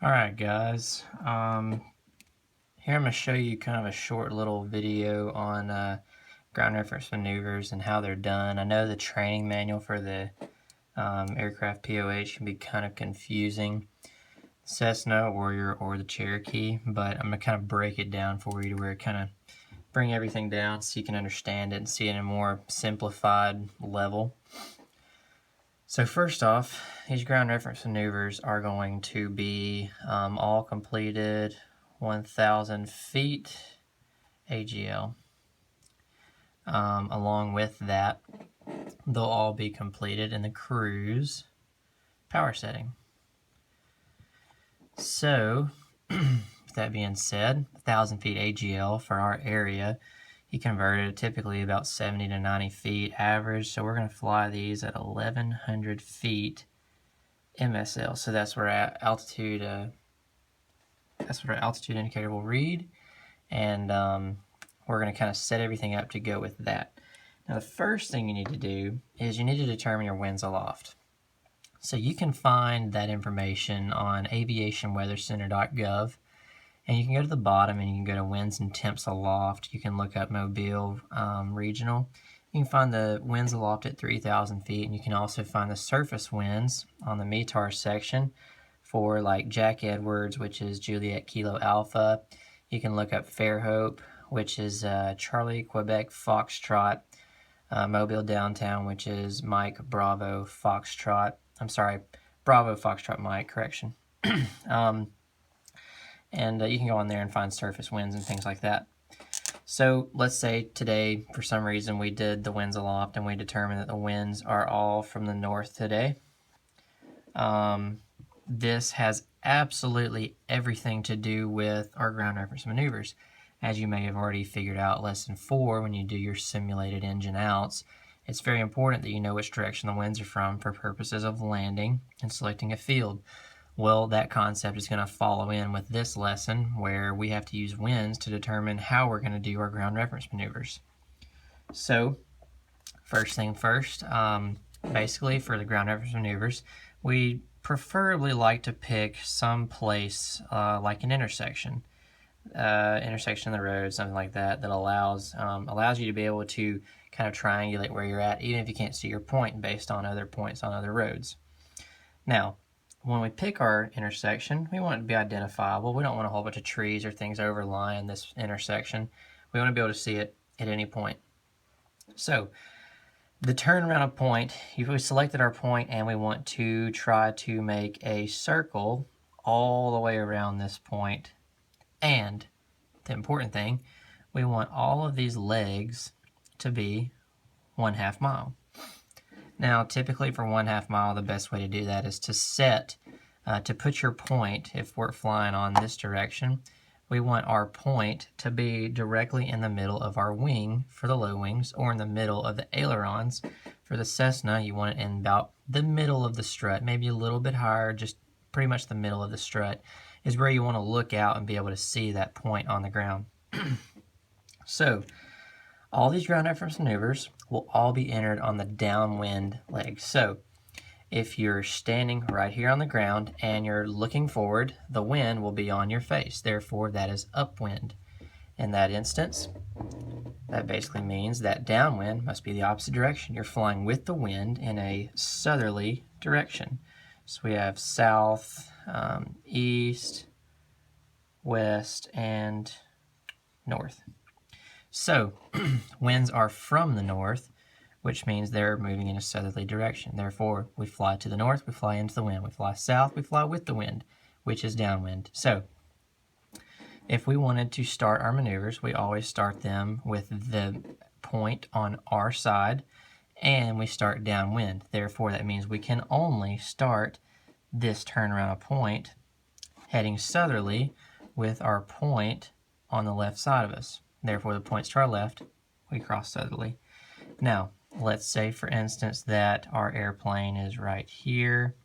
Alright guys, here I'm going to show you kind of a short little video on ground reference maneuvers and how they're done. I know the training manual for the aircraft POH can be kind of confusing, Cessna, Warrior, or the Cherokee, but I'm going to kind of break it down for you to where it kind of bring everything down so you can understand it and see it in a more simplified level. So first off, these ground reference maneuvers are going to be all completed 1,000 feet AGL. Along with that, they'll all be completed in the cruise power setting. So, with that being said, 1,000 feet AGL for our area, he converted typically about 70 to 90 feet average. So we're going to fly these at 1,100 feet MSL. So that's where our altitude indicator will read, and we're going to kind of set everything up to go with that. Now the first thing you need to do is you need to determine your winds aloft. So you can find that information on aviationweathercenter.gov, and you can go to the bottom and you can go to winds and temps aloft. You can look up Mobile regional. You can find the winds aloft at 3,000 feet, and you can also find the surface winds on the METAR section for like Jack Edwards, which is Juliet Kilo Alpha. You can look up Fairhope, which is Charlie Quebec Foxtrot. Mobile Downtown, which is Mike Bravo Foxtrot. I'm sorry, Bravo Foxtrot Mike, correction. And you can go on there and find surface winds and things like that. So let's say today, for some reason, we did the winds aloft and we determined that the winds are all from the north today. This has absolutely everything to do with our ground reference maneuvers. As you may have already figured out lesson 4 when you do your simulated engine outs, it's very important that you know which direction the winds are from for purposes of landing and selecting a field. Well, that concept is going to follow in with this lesson where we have to use winds to determine how we're going to do our ground reference maneuvers. So, first thing first, basically for the ground reference maneuvers, we preferably like to pick some place like an intersection of the road, something like that, that allows you to be able to kind of triangulate where you're at, even if you can't see your point based on other points on other roads. Now, when we pick our intersection, we want it to be identifiable. We don't want a whole bunch of trees or things overlying this intersection. We want to be able to see it at any point. So, the turnaround of point, we've selected our point and we want to try to make a circle all the way around this point. And the important thing, we want all of these legs to be 1/2 mile. Now, typically for 1/2 mile, the best way to do that is to put your point, if we're flying on this direction, we want our point to be directly in the middle of our wing for the low wings, or in the middle of the ailerons. For the Cessna, you want it in about the middle of the strut, maybe a little bit higher, just pretty much the middle of the strut is where you want to look out and be able to see that point on the ground. So, all these ground reference maneuvers will all be entered on the downwind leg. So, if you're standing right here on the ground and you're looking forward, the wind will be on your face. Therefore, that is upwind. In that instance, that basically means that downwind must be the opposite direction. You're flying with the wind in a southerly direction. So we have south, east, west, and north. So winds are from the north, which means they're moving in a southerly direction. Therefore, we fly to the north, we fly into the wind. We fly south, we fly with the wind, which is downwind. So if we wanted to start our maneuvers, we always start them with the point on our side, and we start downwind. Therefore, that means we can only start this turnaround of point heading southerly with our point on the left side of us. Therefore, the points to our left, we cross southerly. Now, let's say, for instance, that our airplane is right here,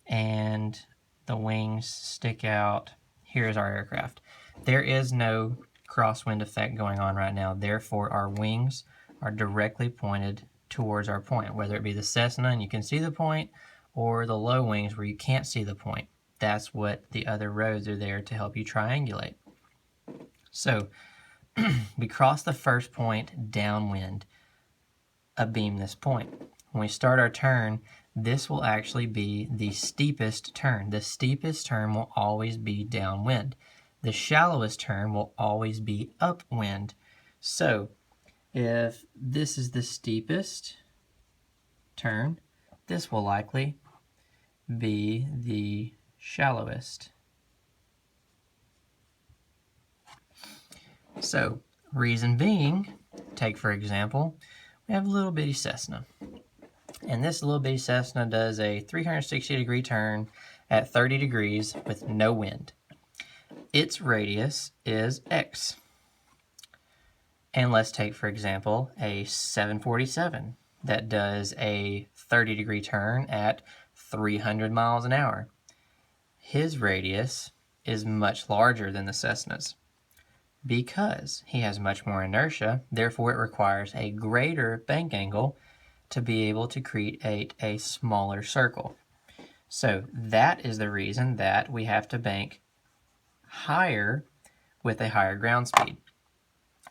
and the wings stick out. Here's our aircraft. There is no crosswind effect going on right now. Therefore, our wings are directly pointed towards our point, whether it be the Cessna and you can see the point, or the low wings where you can't see the point. That's what the other roads are there to help you triangulate. So we cross the first point downwind, abeam this point. When we start our turn, this will actually be the steepest turn. The steepest turn will always be downwind. The shallowest turn will always be upwind. So if this is the steepest turn, this will likely be the shallowest. So reason being, take for example, we have a little bitty Cessna. And this little bitty Cessna does a 360-degree turn at 30 degrees with no wind. Its radius is X. And let's take, for example, a 747 that does a 30-degree turn at 300 miles an hour. His radius is much larger than the Cessna's. Because he has much more inertia, therefore it requires a greater bank angle to be able to create a smaller circle. So that is the reason that we have to bank higher with a higher ground speed.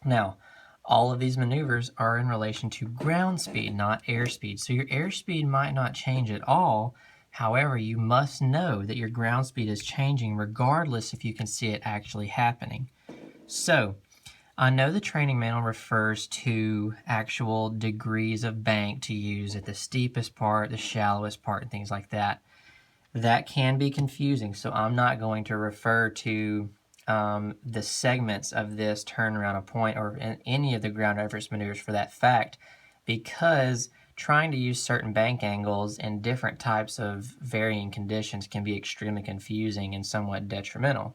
Now, all of these maneuvers are in relation to ground speed, not airspeed. So your airspeed might not change at all. However, you must know that your ground speed is changing regardless if you can see it actually happening. So, I know the training manual refers to actual degrees of bank to use at the steepest part, the shallowest part, and things like that. That can be confusing, so I'm not going to refer to the segments of this turn around a point or in any of the ground reference maneuvers for that fact, because trying to use certain bank angles in different types of varying conditions can be extremely confusing and somewhat detrimental.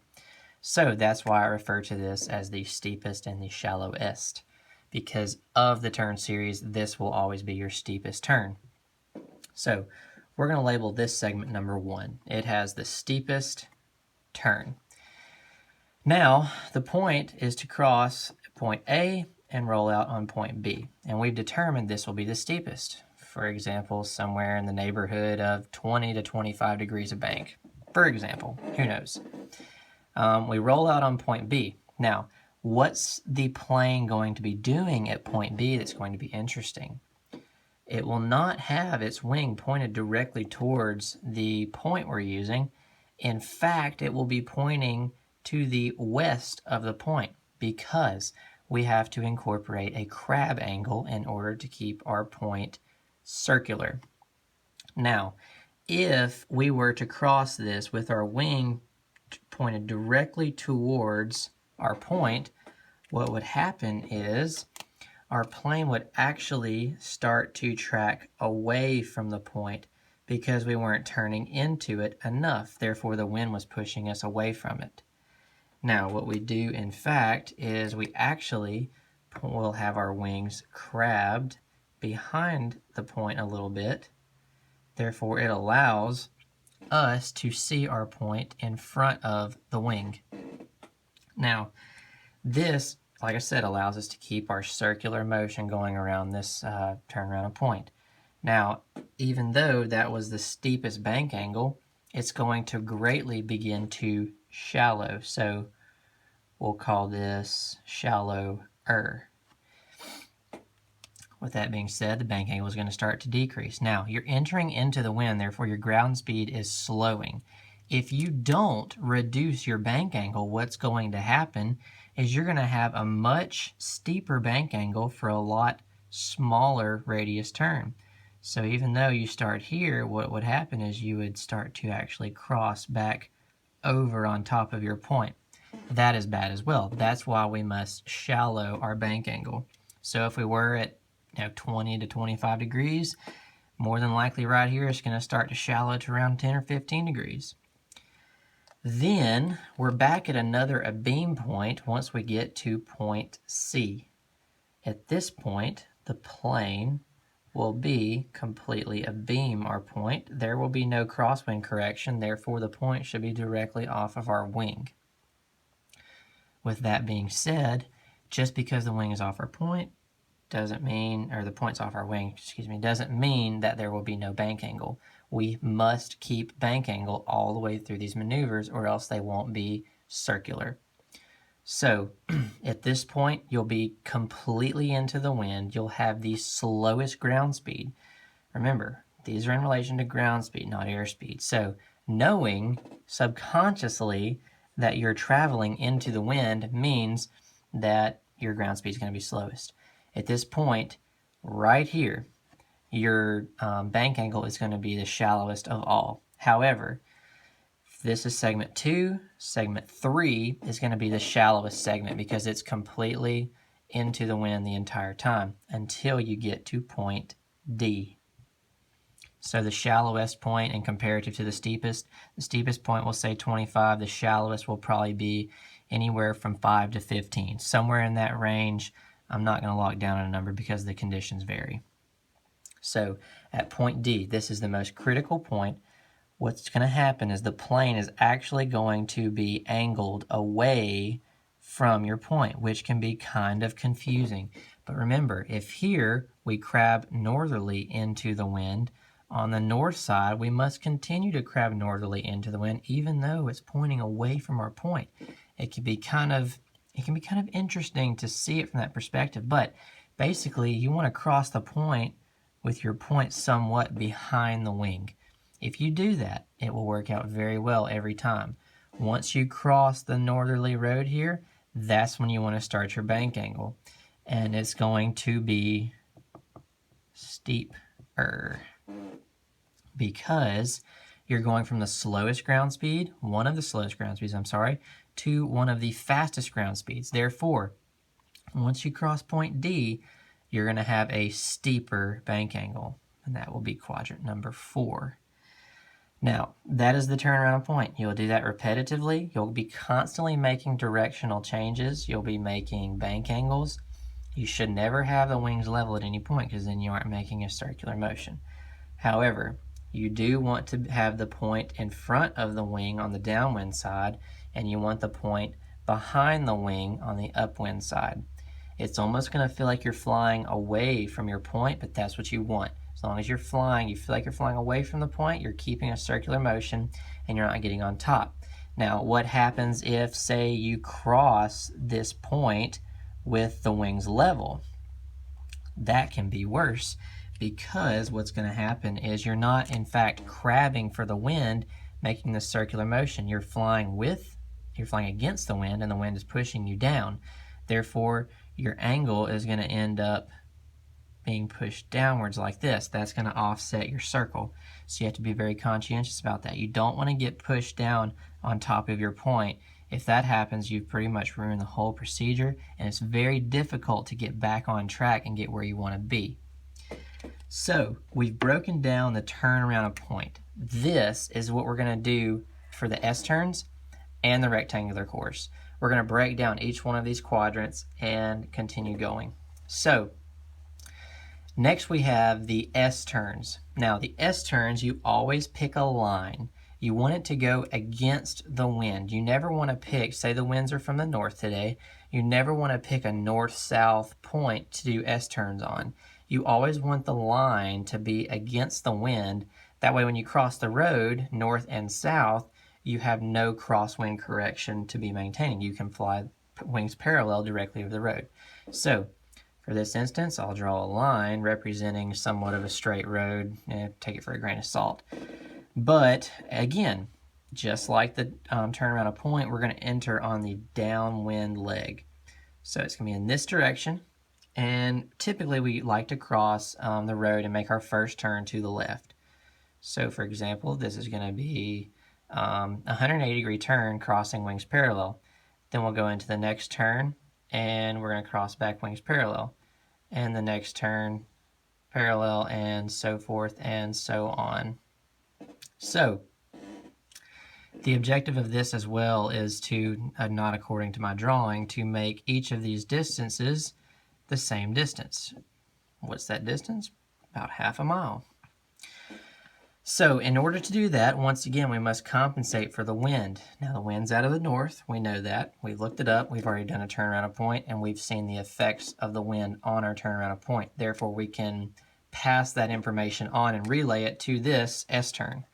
So that's why I refer to this as the steepest and the shallowest. Because of the turn series, this will always be your steepest turn. So we're going to label this segment number 1. It has the steepest turn. Now, the point is to cross point A and roll out on point B. And we've determined this will be the steepest. For example, somewhere in the neighborhood of 20 to 25 degrees of bank. For example, who knows? We roll out on point B. Now, what's the plane going to be doing at point B that's going to be interesting? It will not have its wing pointed directly towards the point we're using. In fact, it will be pointing to the west of the point because we have to incorporate a crab angle in order to keep our point circular. Now, if we were to cross this with our wing pointed directly towards our point, what would happen is our plane would actually start to track away from the point because we weren't turning into it enough. Therefore, the wind was pushing us away from it. Now, what we do, in fact, is we actually will have our wings crabbed behind the point a little bit. Therefore, it allows us to see our point in front of the wing. Now, this, like I said, allows us to keep our circular motion going around this turn around a point. Now, even though that was the steepest bank angle, it's going to greatly begin to shallow. So we'll call this shallower. With that being said, the bank angle is going to start to decrease. Now, you're entering into the wind, therefore your ground speed is slowing. If you don't reduce your bank angle, what's going to happen is you're going to have a much steeper bank angle for a lot smaller radius turn. So even though you start here, what would happen is you would start to actually cross back over on top of your point. That is bad as well. That's why we must shallow our bank angle. So if we were at 20 to 25 degrees, more than likely right here it's going to start to shallow to around 10 or 15 degrees. Then we're back at another abeam point once we get to point C. At this point, the plane will be completely abeam our point. There will be no crosswind correction, therefore the point should be directly off of our wing. With that being said, just because the wing is off our point doesn't mean, or the point's off our wing, doesn't mean that there will be no bank angle. we must keep bank angle all the way through these maneuvers, or else they won't be circular. So at this point, you'll be completely into the wind. You'll have the slowest ground speed. Remember, these are in relation to ground speed, not airspeed. So knowing subconsciously that you're traveling into the wind means that your ground speed is going to be slowest. At this point, right here, your bank angle is going to be the shallowest of all. However, this is segment 2. Segment 3 is going to be the shallowest segment because it's completely into the wind the entire time until you get to point D. So the shallowest point and comparative to the steepest point will say 25. The shallowest will probably be anywhere from 5 to 15. Somewhere in that range. I'm not going to lock down on a number because the conditions vary. So at point D, this is the most critical point. What's going to happen is the plane is actually going to be angled away from your point, which can be kind of confusing. But remember, if here we crab northerly into the wind, on the north side we must continue to crab northerly into the wind, even though it's pointing away from our point. It can be kind of interesting to see it from that perspective. But basically, you want to cross the point with your point somewhat behind the wing. If you do that, it will work out very well every time. Once you cross the northerly road here, that's when you want to start your bank angle. And it's going to be steeper because you're going from the slowest ground speed, one of the slowest ground speeds, to one of the fastest ground speeds. Therefore, once you cross point D, you're going to have a steeper bank angle, and that will be quadrant number 4. Now, that is the turnaround point. You'll do that repetitively. You'll be constantly making directional changes. You'll be making bank angles. You should never have the wings level at any point because then you aren't making a circular motion. However, you do want to have the point in front of the wing on the downwind side, and you want the point behind the wing on the upwind side. It's almost going to feel like you're flying away from your point, but that's what you want. As long as you're flying, you feel like you're flying away from the point, you're keeping a circular motion, and you're not getting on top. Now, what happens if, say, you cross this point with the wings level? That can be worse because what's going to happen is you're not, in fact, crabbing for the wind, making the circular motion. You're flying against the wind, and the wind is pushing you down. Therefore, your angle is going to end up being pushed downwards like this. That's going to offset your circle. So you have to be very conscientious about that. You don't want to get pushed down on top of your point. If that happens, you've pretty much ruined the whole procedure, and it's very difficult to get back on track and get where you want to be. So we've broken down the turnaround of point. This is what we're going to do for the S-turns and the rectangular course. We're going to break down each one of these quadrants and continue going. So next we have the S-turns. Now the S-turns, you always pick a line. You want it to go against the wind. You never want to pick, say the winds are from the north today, you never want to pick a north-south point to do S-turns on. You always want the line to be against the wind. That way when you cross the road, north and south, you have no crosswind correction to be maintaining. You can fly wings parallel directly over the road. So for this instance, I'll draw a line representing somewhat of a straight road. Take it for a grain of salt. But again, just like the turnaround of point, we're going to enter on the downwind leg. So it's going to be in this direction. And typically we like to cross the road and make our first turn to the left. So for example, this is going to be 180-degree turn crossing wings parallel. Then we'll go into the next turn and we're going to cross back wings parallel. And the next turn parallel, and so forth and so on. So the objective of this as well is to, not according to my drawing, to make each of these distances the same distance. What's that distance? About half a mile. So in order to do that, once again, we must compensate for the wind. Now the wind's out of the north, we know that. We've looked it up, we've already done a turnaround of point, and we've seen the effects of the wind on our turnaround of point. Therefore, we can pass that information on and relay it to this S-turn.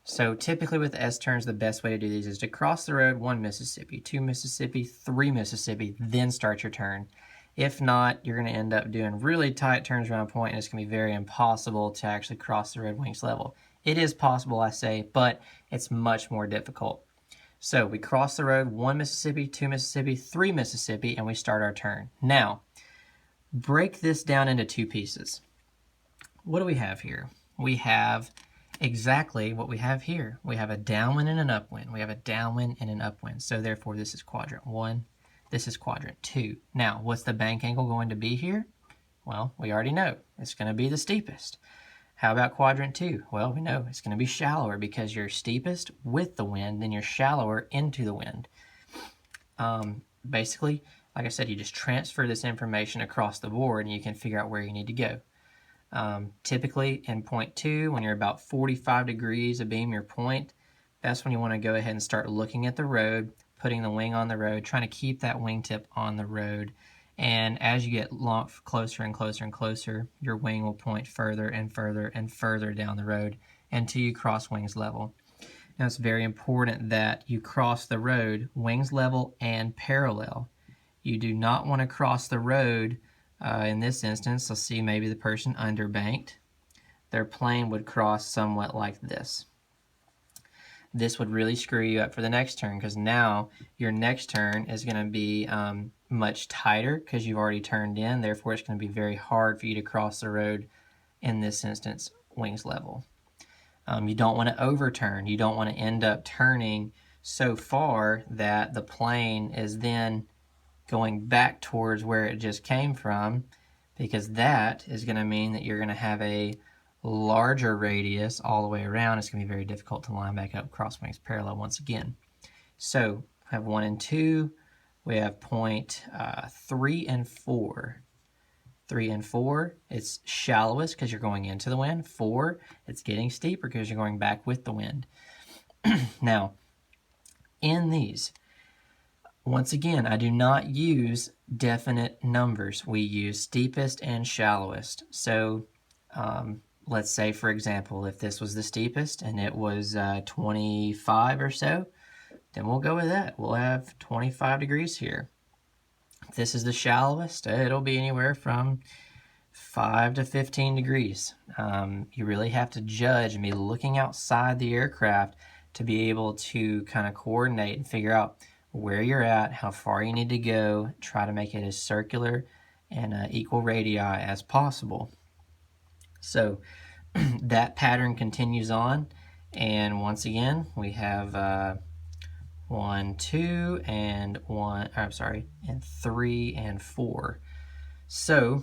So typically with S-turns, the best way to do these is to cross the road 1 Mississippi, 2 Mississippi, 3 Mississippi, then start your turn. If not, you're going to end up doing really tight turns around point, and it's going to be very impossible to actually cross the road wings level. It is possible, I say, but it's much more difficult. So we cross the road 1 Mississippi, 2 Mississippi, 3 Mississippi, and we start our turn. Now, break this down into 2 pieces. What do we have here? We have exactly what we have here. We have a downwind and an upwind. We have a downwind and an upwind. So therefore, this is quadrant 1. This is quadrant 2. Now, what's the bank angle going to be here? Well, we already know. It's going to be the steepest. How about quadrant 2? Well, we know it's going to be shallower because you're steepest with the wind, then you're shallower into the wind. Basically, like I said, you just transfer this information across the board and you can figure out where you need to go. Typically in point 2, when you're about 45 degrees abeam your point, that's when you want to go ahead and start looking at the road, putting the wing on the road, trying to keep that wingtip on the road. And as you get closer and closer and closer, your wing will point further and further and further down the road until you cross wings level. Now it's very important that you cross the road wings level and parallel. You do not want to cross the road, in this instance, let's see, maybe the person underbanked. Their plane would cross somewhat like this. This would really screw you up for the next turn because now your next turn is going to be much tighter because you've already turned in. Therefore, it's going to be very hard for you to cross the road, in this instance, wings level. You don't want to overturn. You don't want to end up turning so far that the plane is then going back towards where it just came from, because that is going to mean that you're going to have a larger radius all the way around. It's going to be very difficult to line back up cross wings parallel once again. So we have 1 and 2. We have point 3 and 4. 3 and 4, it's shallowest because you're going into the wind. 4, it's getting steeper because you're going back with the wind. Now, in these, once again, I do not use definite numbers. We use steepest and shallowest. So let's say, for example, if this was the steepest and it was 25 or so, then we'll go with that. We'll have 25 degrees here. If this is the shallowest, it'll be anywhere from 5 to 15 degrees. You really have to judge and be looking outside the aircraft to be able to kind of coordinate and figure out where you're at, how far you need to go, try to make it as circular and equal radii as possible. So that pattern continues on, and once again we have 1, 2, and 1. I'm sorry, and 3 and 4. So,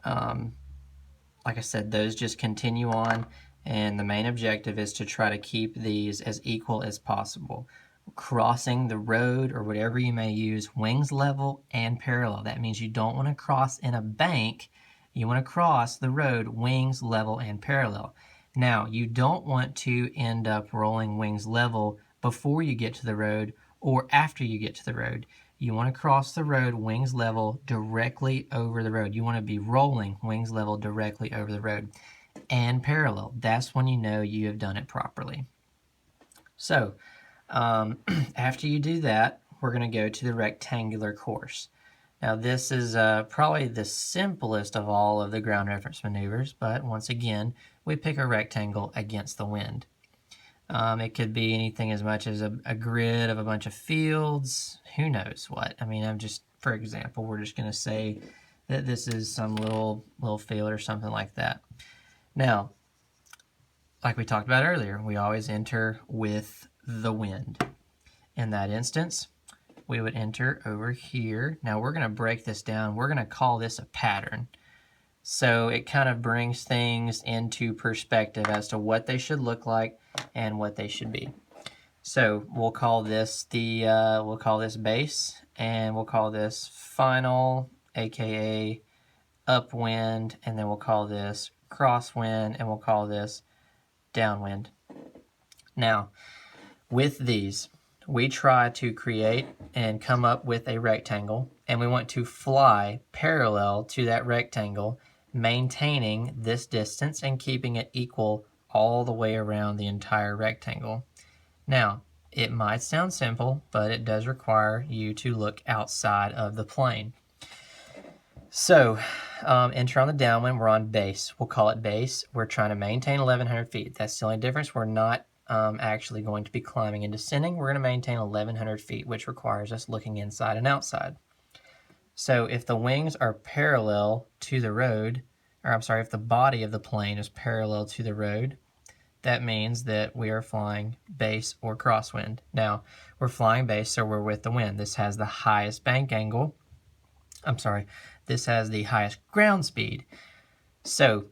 like I said, those just continue on, and the main objective is to try to keep these as equal as possible. Crossing the road or whatever you may use, wings level and parallel. That means you don't want to cross in a bank. You want to cross the road wings level and parallel. Now, you don't want to end up rolling wings level before you get to the road or after you get to the road. You want to cross the road wings level directly over the road. You want to be rolling wings level directly over the road and parallel. That's when you know you have done it properly. So, after you do that, we're going to go to the rectangular course. Now this is probably the simplest of all of the ground reference maneuvers, but once again, we pick a rectangle against the wind. It could be anything as much as a grid of a bunch of fields, who knows what. I mean, for example, we're just going to say that this is some little field or something like that. Now, like we talked about earlier, we always enter with the wind. In that instance, we would enter over here. Now we're going to break this down. We're going to call this a pattern. So it kind of brings things into perspective as to what they should look like and what they should be. So we'll call this we'll call this base, and we'll call this final, aka upwind, and then we'll call this crosswind, and we'll call this downwind. Now, with these, we try to create and come up with a rectangle, and we want to fly parallel to that rectangle maintaining this distance and keeping it equal all the way around the entire rectangle. Now, it might sound simple, but it does require you to look outside of the plane. So, enter on the downwind, we're on base. We'll call it base. We're trying to maintain 1,100 feet. That's the only difference. We're not actually going to be climbing and descending. We're going to maintain 1,100 feet, which requires us looking inside and outside. So if the wings are parallel to the road, or I'm sorry, if the body of the plane is parallel to the road, that means that we are flying base or crosswind. Now, we're flying base, so we're with the wind. This has the highest bank angle. This has the highest ground speed. So,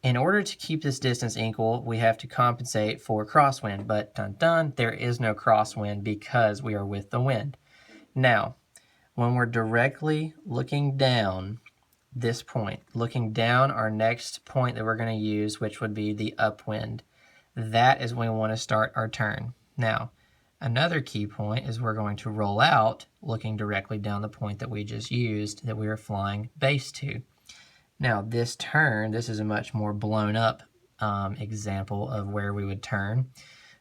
in order to keep this distance equal, we have to compensate for crosswind. But dun dun, there is no crosswind because we are with the wind. Now, when we're directly looking down this point, looking down our next point that we're going to use, which would be the upwind, that is when we want to start our turn. Now, another key point is we're going to roll out looking directly down the point that we just used that we were flying base to. Now, this turn, this is a much more blown up example of where we would turn.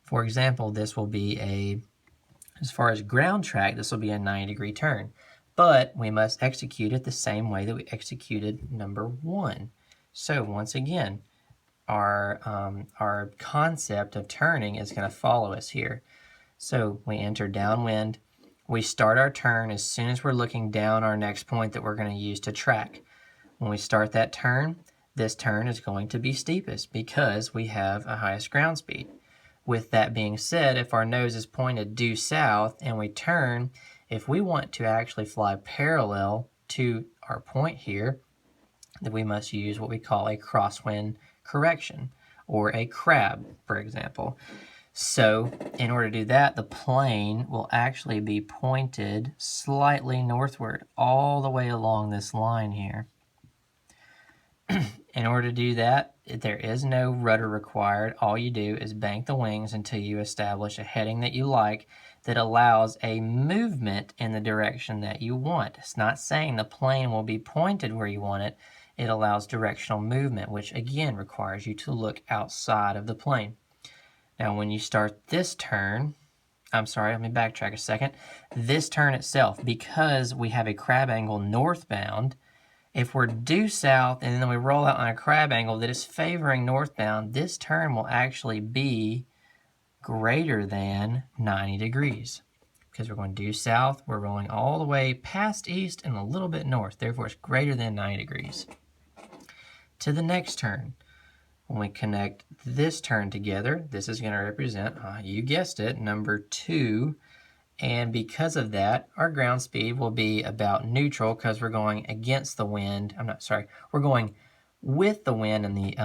For example, this will be as far as ground track, this will be a 90-degree turn. But we must execute it the same way that we executed number 1. So once again, our concept of turning is going to follow us here. So we enter downwind. We start our turn as soon as we're looking down our next point that we're going to use to track. When we start that turn, this turn is going to be steepest because we have a highest ground speed. With that being said, if our nose is pointed due south and we turn, if we want to actually fly parallel to our point here, then we must use what we call a crosswind correction, or a crab, for example. So in order to do that, the plane will actually be pointed slightly northward all the way along this line here. In order to do that, there is no rudder required. All you do is bank the wings until you establish a heading that you like that allows a movement in the direction that you want. It's not saying the plane will be pointed where you want it. It allows directional movement, which again requires you to look outside of the plane. Now, when you start this turn, let me backtrack a second. This turn itself, because we have a crab angle northbound, if we're due south and then we roll out on a crab angle that is favoring northbound, this turn will actually be greater than 90 degrees. Because we're going due south, we're rolling all the way past east and a little bit north. Therefore, it's greater than 90 degrees. To the next turn, when we connect this turn together, this is going to represent, you guessed it, number 2. And because of that, our ground speed will be about neutral because we're going against the wind. We're going with the wind in the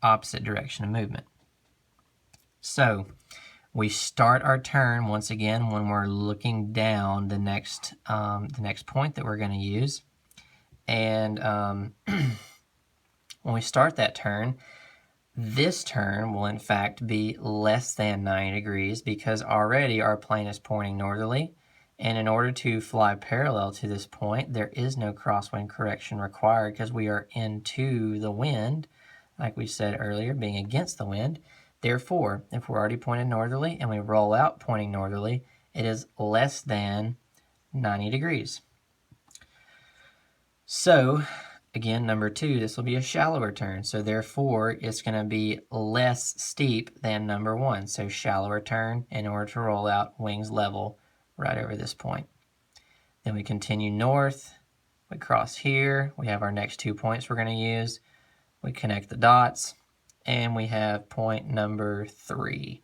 opposite direction of movement. So we start our turn once again when we're looking down the next point that we're going to use. And when we start that turn, this turn will in fact be less than 90 degrees because already our plane is pointing northerly, and in order to fly parallel to this point, there is no crosswind correction required because we are into the wind, like we said earlier, being against the wind. Therefore, if we're already pointed northerly and we roll out pointing northerly, it is less than 90 degrees. So, again, number 2, this will be a shallower turn, so therefore it's going to be less steep than number 1. So shallower turn in order to roll out wings level right over this point. Then we continue north, we cross here, we have our next 2 points we're going to use, we connect the dots, and we have point number 3.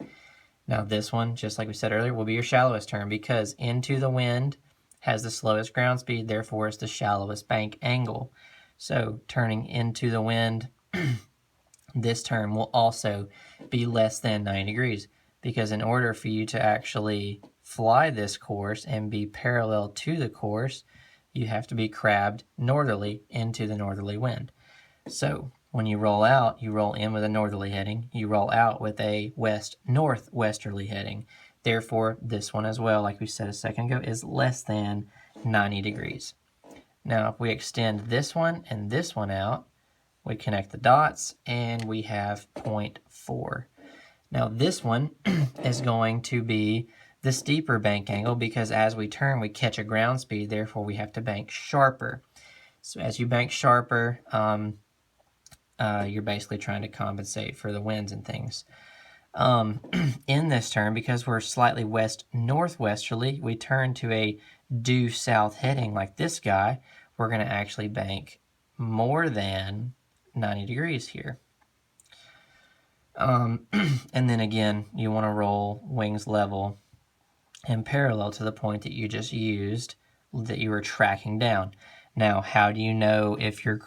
Now this one, just like we said earlier, will be your shallowest turn because into the wind has the slowest ground speed, therefore it's the shallowest bank angle. So turning into the wind, this turn will also be less than 90 degrees because in order for you to actually fly this course and be parallel to the course, you have to be crabbed northerly into the northerly wind. So when you roll out, you roll in with a northerly heading, you roll out with a west-northwesterly heading. Therefore, this one as well, like we said a second ago, is less than 90 degrees. Now, if we extend this one and this one out, We connect the dots, and we have 0.4. Now this one is going to be the steeper bank angle because as we turn, we catch a ground speed, therefore we have to bank sharper. So as you bank sharper, you're basically trying to compensate for the winds and things. In this turn, because we're slightly west-northwesterly, we turn to a due south heading like this guy, we're going to actually bank more than 90 degrees here. And then again, you want to roll wings level and parallel to the point that you just used, that you were tracking down. Now, how do you know if you're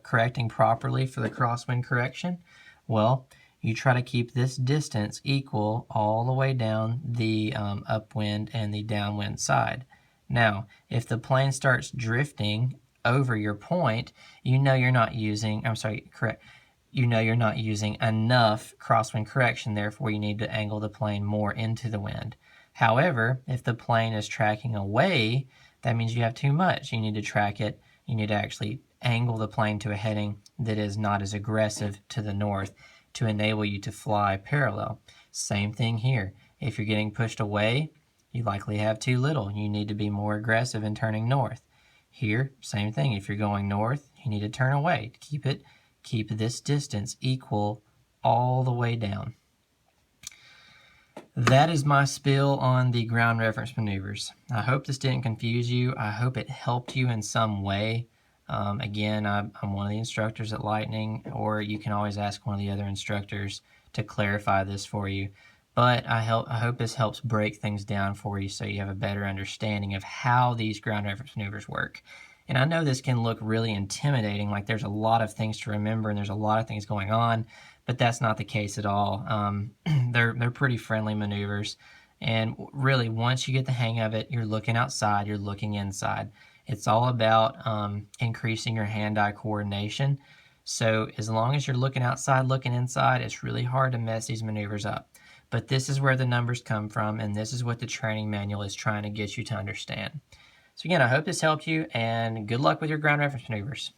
correcting properly for the crosswind correction? Well, you try to keep this distance equal all the way down the upwind and the downwind side. Now, if the plane starts drifting over your point, you know you're not using, you know you're not using enough crosswind correction, therefore you need to angle the plane more into the wind. However, if the plane is tracking away, that means you have too much. You need to track it. You need to actually angle the plane to a heading that is not as aggressive to the north to enable you to fly parallel. Same thing here. If you're getting pushed away, you likely have too little. You need to be more aggressive in turning north. Here, same thing. If you're going north, you need to turn away. Keep this distance equal all the way down. That is my spill on the ground reference maneuvers. I hope this didn't confuse you. I hope it helped you in some way. Again, I'm one of the instructors at Lightning, or you can always ask one of the other instructors to clarify this for you. But I hope this helps break things down for you so you have a better understanding of how these ground reference maneuvers work. And I know this can look really intimidating, like there's a lot of things to remember and there's a lot of things going on, but that's not the case at all. They're pretty friendly maneuvers. And really, once you get the hang of it, you're looking outside, you're looking inside. It's all about increasing your hand-eye coordination. So as long as you're looking outside, looking inside, it's really hard to mess these maneuvers up. But this is where the numbers come from, and this is what the training manual is trying to get you to understand. So again, I hope this helped you, and good luck with your ground reference maneuvers.